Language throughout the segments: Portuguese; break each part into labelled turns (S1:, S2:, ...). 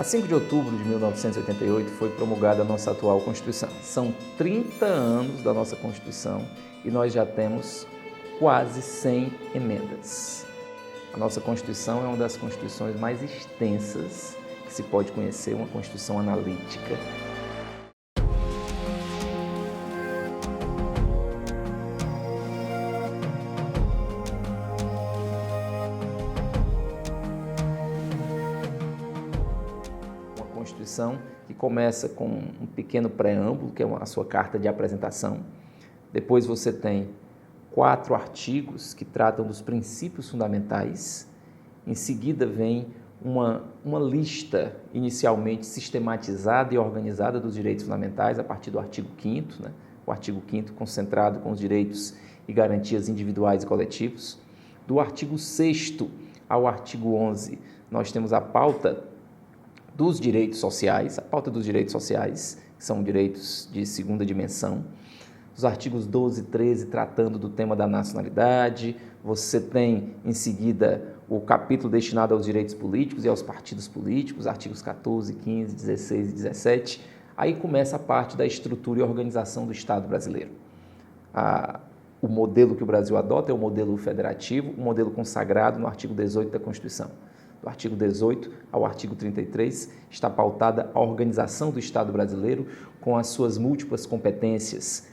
S1: A 5 de outubro de 1988 foi promulgada a nossa atual Constituição. São 30 anos da nossa Constituição e nós já temos quase 100 emendas. A nossa Constituição é uma das constituições mais extensas que se pode conhecer, uma Constituição analítica. Constituição que começa com um pequeno preâmbulo, que é a sua carta de apresentação. Depois você tem 4 artigos que tratam dos princípios fundamentais. Em seguida vem uma lista inicialmente sistematizada e organizada dos direitos fundamentais a partir do artigo 5º, né? O artigo 5º concentrado com os direitos e garantias individuais e coletivos. Do artigo 6º ao artigo 11, nós temos a pauta dos direitos sociais, a pauta dos direitos sociais, que são direitos de segunda dimensão, os artigos 12 e 13 tratando do tema da nacionalidade, você tem em seguida o capítulo destinado aos direitos políticos e aos partidos políticos, artigos 14, 15, 16 e 17, aí começa a parte da estrutura e organização do Estado brasileiro. O modelo que o Brasil adota é o modelo federativo, o modelo consagrado no artigo 18 da Constituição. Do artigo 18 ao artigo 33, está pautada a organização do Estado brasileiro com as suas múltiplas competências,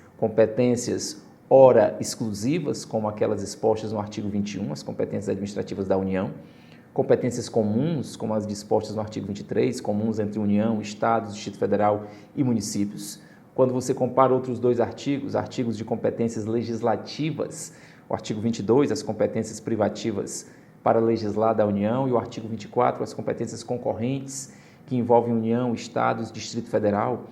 S1: ora exclusivas, como aquelas expostas no artigo 21, as competências administrativas da União, competências comuns, como as dispostas no artigo 23, comuns entre União, Estados, Distrito Federal e municípios. Quando você compara outros 2 artigos de competências legislativas, o artigo 22, as competências privativas para legislar da União, e o artigo 24, as competências concorrentes, que envolvem União, Estados, Distrito Federal.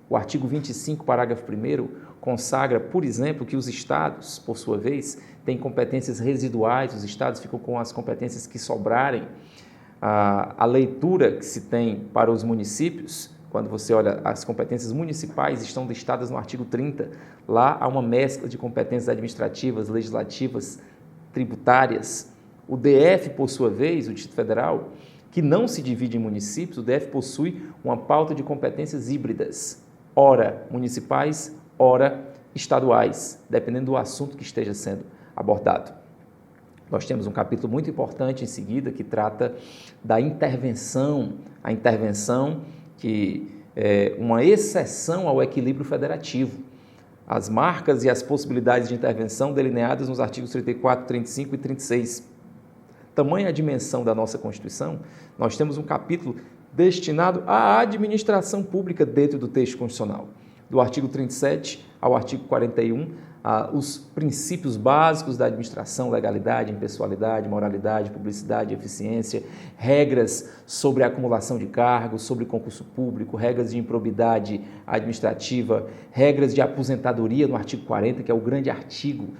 S1: O artigo 25, parágrafo 1º, consagra, por exemplo, que os Estados, por sua vez, têm competências residuais, os Estados ficam com as competências que sobrarem. A leitura que se tem para os municípios, quando você olha, as competências municipais estão listadas no artigo 30, lá há uma mescla de competências administrativas, legislativas, tributárias. O DF, por sua vez, o Distrito Federal, que não se divide em municípios, o DF possui uma pauta de competências híbridas, ora municipais, ora estaduais, dependendo do assunto que esteja sendo abordado. Nós temos um capítulo muito importante em seguida que trata da intervenção, a intervenção que é uma exceção ao equilíbrio federativo. As marcas e as possibilidades de intervenção delineadas nos artigos 34, 35 e 36. Tamanha a dimensão da nossa Constituição, nós temos um capítulo destinado à administração pública dentro do texto constitucional. Do artigo 37 ao artigo 41, os princípios básicos da administração, legalidade, impessoalidade, moralidade, publicidade, eficiência, regras sobre a acumulação de cargos, sobre concurso público, regras de improbidade administrativa, regras de aposentadoria no artigo 40, que é o grande artigo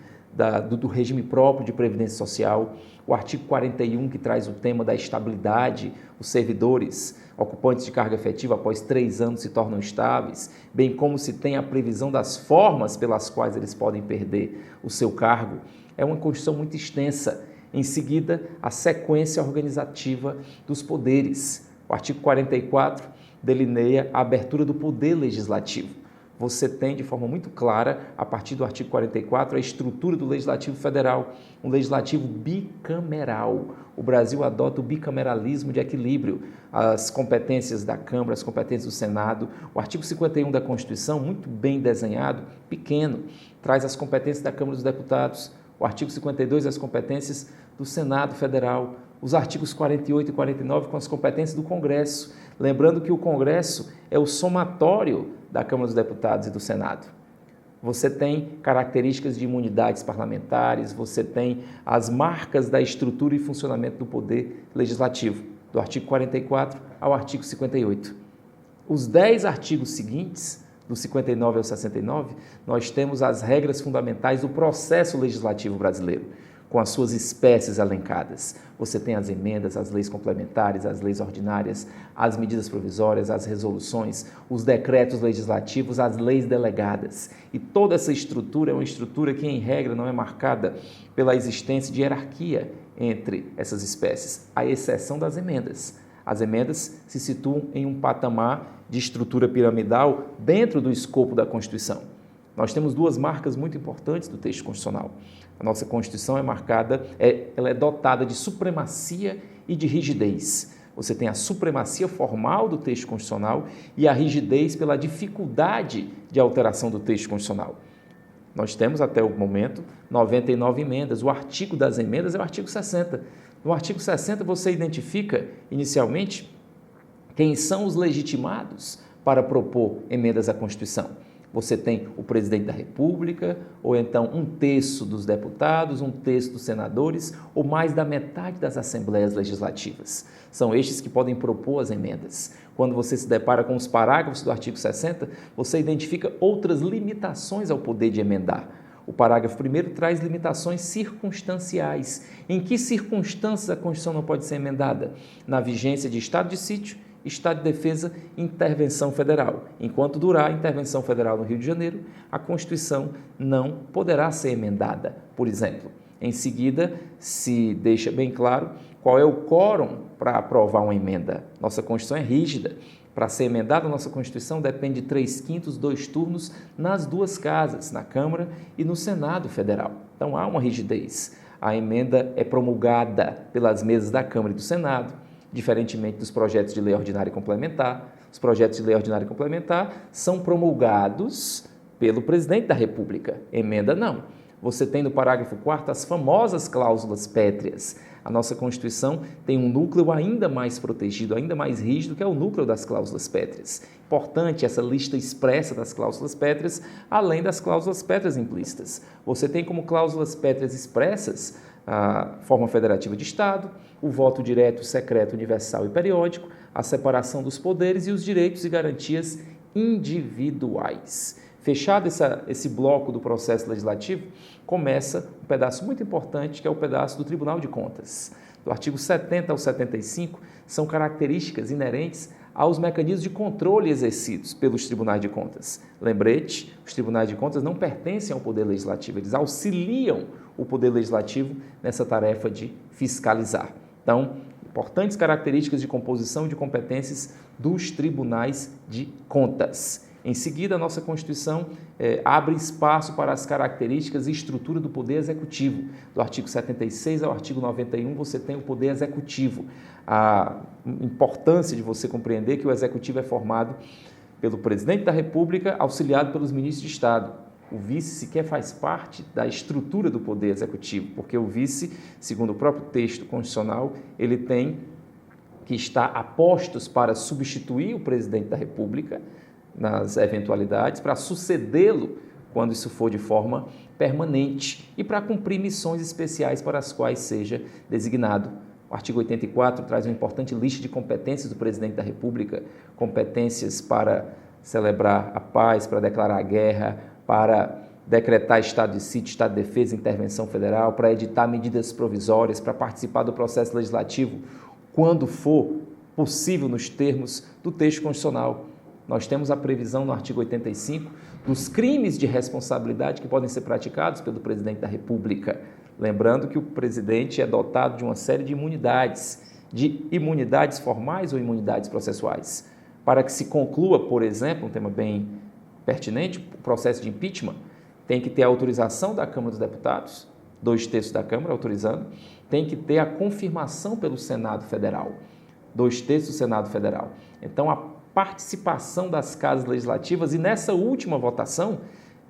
S1: do regime próprio de previdência social, o artigo 41, que traz o tema da estabilidade, os servidores ocupantes de carga efetiva após 3 anos se tornam estáveis, bem como se tem a previsão das formas pelas quais eles podem perder o seu cargo. É uma Constituição muito extensa. Em seguida, a sequência organizativa dos poderes. O artigo 44 delineia a abertura do poder legislativo. Você tem de forma muito clara, a partir do artigo 44, a estrutura do Legislativo Federal, um legislativo bicameral. O Brasil adota o bicameralismo de equilíbrio, as competências da Câmara, as competências do Senado. O artigo 51 da Constituição, muito bem desenhado, pequeno, traz as competências da Câmara dos Deputados. O artigo 52, as competências do Senado Federal. Os artigos 48 e 49 com as competências do Congresso. Lembrando que o Congresso é o somatório da Câmara dos Deputados e do Senado. Você tem características de imunidades parlamentares, você tem as marcas da estrutura e funcionamento do poder legislativo, do artigo 44 ao artigo 58. Os 10 artigos seguintes, do 59 ao 69, nós temos as regras fundamentais do processo legislativo brasileiro, com as suas espécies elencadas. Você tem as emendas, as leis complementares, as leis ordinárias, as medidas provisórias, as resoluções, os decretos legislativos, as leis delegadas. E toda essa estrutura é uma estrutura que, em regra, não é marcada pela existência de hierarquia entre essas espécies, à exceção das emendas. As emendas se situam em um patamar de estrutura piramidal dentro do escopo da Constituição. Nós temos duas marcas muito importantes do texto constitucional. A nossa Constituição ela é dotada de supremacia e de rigidez. Você tem a supremacia formal do texto constitucional e a rigidez pela dificuldade de alteração do texto constitucional. Nós temos até o momento 99 emendas. O artigo das emendas é o artigo 60. No artigo 60 você identifica inicialmente quem são os legitimados para propor emendas à Constituição. Você tem o presidente da República, ou então um terço dos deputados, um terço dos senadores, ou mais da metade das assembleias legislativas. São estes que podem propor as emendas. Quando você se depara com os parágrafos do artigo 60, você identifica outras limitações ao poder de emendar. O parágrafo 1º traz limitações circunstanciais. Em que circunstâncias a Constituição não pode ser emendada? Na vigência de estado de sítio, estado de defesa, intervenção federal. Enquanto durar a intervenção federal no Rio de Janeiro, a Constituição não poderá ser emendada, por exemplo. Em seguida, se deixa bem claro qual é o quórum para aprovar uma emenda. Nossa Constituição é rígida. Para ser emendada a nossa Constituição depende de 3/5, 2 turnos nas duas casas, na Câmara e no Senado Federal. Então há uma rigidez. A emenda é promulgada pelas mesas da Câmara e do Senado, diferentemente dos projetos de lei ordinária e complementar. Os projetos de lei ordinária e complementar são promulgados pelo presidente da República. Emenda não. Você tem no parágrafo 4º as famosas cláusulas pétreas. A nossa Constituição tem um núcleo ainda mais protegido, ainda mais rígido, que é o núcleo das cláusulas pétreas. Importante essa lista expressa das cláusulas pétreas, além das cláusulas pétreas implícitas. Você tem como cláusulas pétreas expressas a forma federativa de Estado, o voto direto, secreto, universal e periódico, a separação dos poderes e os direitos e garantias individuais. Fechado esse bloco do processo legislativo, começa um pedaço muito importante, que é o pedaço do Tribunal de Contas. Do artigo 70 ao 75, são características inerentes aos mecanismos de controle exercidos pelos tribunais de contas. Lembrete, os tribunais de contas não pertencem ao Poder Legislativo, eles auxiliam o Poder Legislativo nessa tarefa de fiscalizar. Então, importantes características de composição e de competências dos tribunais de contas. Em seguida, a nossa Constituição abre espaço para as características e estrutura do Poder Executivo. Do artigo 76 ao artigo 91, você tem o Poder Executivo. A importância de você compreender que o Executivo é formado pelo Presidente da República, auxiliado pelos ministros de Estado. O vice sequer faz parte da estrutura do Poder Executivo, porque o vice, segundo o próprio texto constitucional, ele tem que estar a postos para substituir o Presidente da República nas eventualidades, para sucedê-lo quando isso for de forma permanente e para cumprir missões especiais para as quais seja designado. O artigo 84 traz uma importante lista de competências do Presidente da República, competências para celebrar a paz, para declarar a guerra, para decretar estado de sítio, estado de defesa, intervenção federal, para editar medidas provisórias, para participar do processo legislativo, quando for possível nos termos do texto constitucional. Nós temos a previsão no artigo 85 dos crimes de responsabilidade que podem ser praticados pelo Presidente da República. Lembrando que o presidente é dotado de uma série de imunidades formais ou imunidades processuais. Para que se conclua, por exemplo, um tema bem pertinente, o processo de impeachment, tem que ter a autorização da Câmara dos Deputados, 2/3 da Câmara autorizando, tem que ter a confirmação pelo Senado Federal, 2/3 do Senado Federal. Então, a participação das casas legislativas, e nessa última votação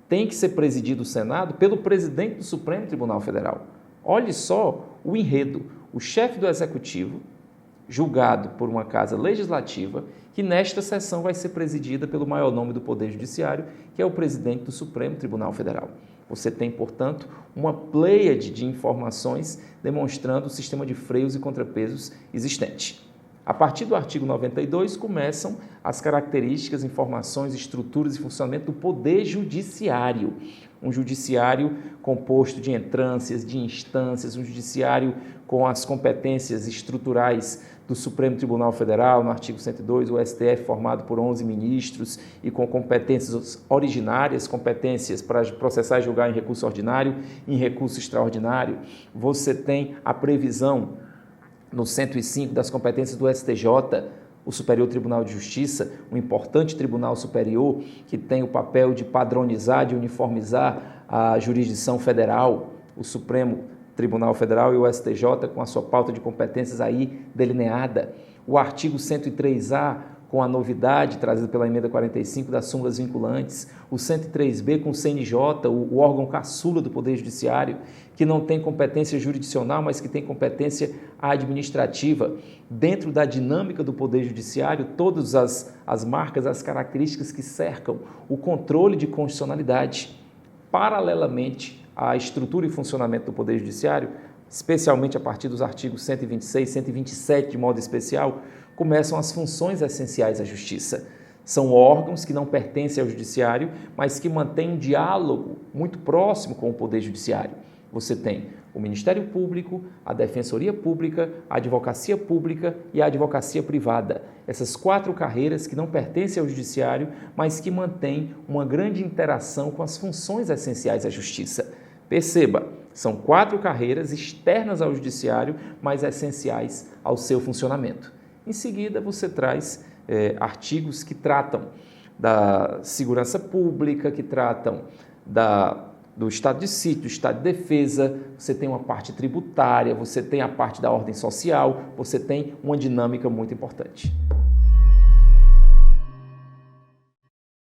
S1: tem que ser presidido o Senado pelo presidente do Supremo Tribunal Federal. Olhe só o enredo, o chefe do Executivo, julgado por uma casa legislativa, que nesta sessão vai ser presidida pelo maior nome do Poder Judiciário, que é o presidente do Supremo Tribunal Federal. Você tem, portanto, uma pleiade de informações demonstrando o sistema de freios e contrapesos existente. A partir do artigo 92, começam as características, informações, estruturas e funcionamento do Poder Judiciário. Um judiciário composto de entrâncias, de instâncias, um judiciário com as competências estruturais do Supremo Tribunal Federal, no artigo 102, o STF formado por 11 ministros e com competências originárias, competências para processar e julgar em recurso ordinário, em recurso extraordinário. Você tem a previsão no 105 das competências do STJ, o Superior Tribunal de Justiça, um importante tribunal superior que tem o papel de padronizar, de uniformizar a jurisdição federal, o Supremo Tribunal Federal e o STJ com a sua pauta de competências aí delineada. O artigo 103A, com a novidade trazida pela emenda 45 das súmulas vinculantes, o 103B com o CNJ, o órgão caçula do Poder Judiciário, que não tem competência jurisdicional, mas que tem competência administrativa. Dentro da dinâmica do Poder Judiciário, todas as marcas, as características que cercam o controle de constitucionalidade, paralelamente à estrutura e funcionamento do Poder Judiciário, especialmente a partir dos artigos 126, 127 de modo especial, começam as funções essenciais à Justiça. São órgãos que não pertencem ao Judiciário, mas que mantêm um diálogo muito próximo com o Poder Judiciário. Você tem o Ministério Público, a Defensoria Pública, a Advocacia Pública e a Advocacia Privada. Essas 4 carreiras que não pertencem ao Judiciário, mas que mantêm uma grande interação com as funções essenciais à Justiça. Perceba, são 4 carreiras externas ao Judiciário, mas essenciais ao seu funcionamento. Em seguida, você traz artigos que tratam da segurança pública, que tratam do estado de sítio, do estado de defesa, você tem uma parte tributária, você tem a parte da ordem social, você tem uma dinâmica muito importante.